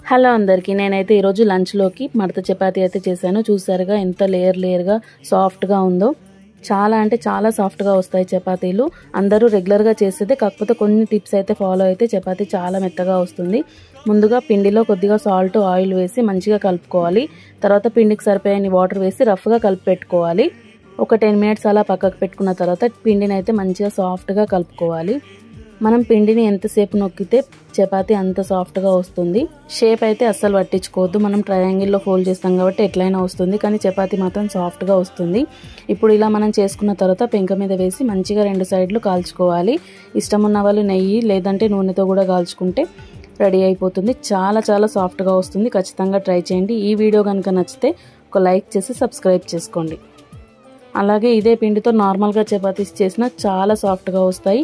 Hello అందరికీ నేనైతే ఈరోజు లంచ్లోకి మడత చపాతీ అయితే చేశాను. చూసారుగా ఎంత లేయర్గా సాఫ్ట్గా ఉందో. చాలా అంటే చాలా సాఫ్ట్గా వస్తాయి చపాతీలు. అందరూ రెగ్యులర్గా చేసేదే, కాకపోతే కొన్ని టిప్స్ అయితే ఫాలో అయితే చపాతీ చాలా మెత్తగా వస్తుంది. ముందుగా పిండిలో కొద్దిగా సాల్ట్ ఆయిల్ వేసి మంచిగా కలుపుకోవాలి. తర్వాత పిండికి సరిపోయని వాటర్ వేసి రఫ్గా కలిపి పెట్టుకోవాలి. ఒక 10 మినిట్స్ అలా పక్కకు పెట్టుకున్న తర్వాత పిండిని అయితే మంచిగా సాఫ్ట్గా కలుపుకోవాలి. మనం పిండిని ఎంతసేపు నొక్కితే చపాతీ అంత సాఫ్ట్గా వస్తుంది. షేప్ అయితే అస్సలు పట్టించుకోవద్దు. మనం ట్రయాంగిల్లో ఫోల్డ్ చేస్తాం కాబట్టి ఎట్లయినా వస్తుంది, కానీ చపాతీ మాత్రం సాఫ్ట్గా వస్తుంది. ఇప్పుడు ఇలా మనం చేసుకున్న తర్వాత పెంక మీద వేసి మంచిగా 2 సైడ్లు కాల్చుకోవాలి. ఇష్టం ఉన్న వాళ్ళు నెయ్యి లేదంటే నూనెతో కూడా కాల్చుకుంటే రెడీ అయిపోతుంది. చాలా చాలా సాఫ్ట్గా వస్తుంది. ఖచ్చితంగా ట్రై చేయండి. ఈ వీడియో కనుక నచ్చితే ఒక లైక్ చేసి సబ్స్క్రైబ్ చేసుకోండి. అలాగే ఇదే పిండితో నార్మల్గా చపాతీస్ చేసినా చాలా సాఫ్ట్గా వస్తాయి.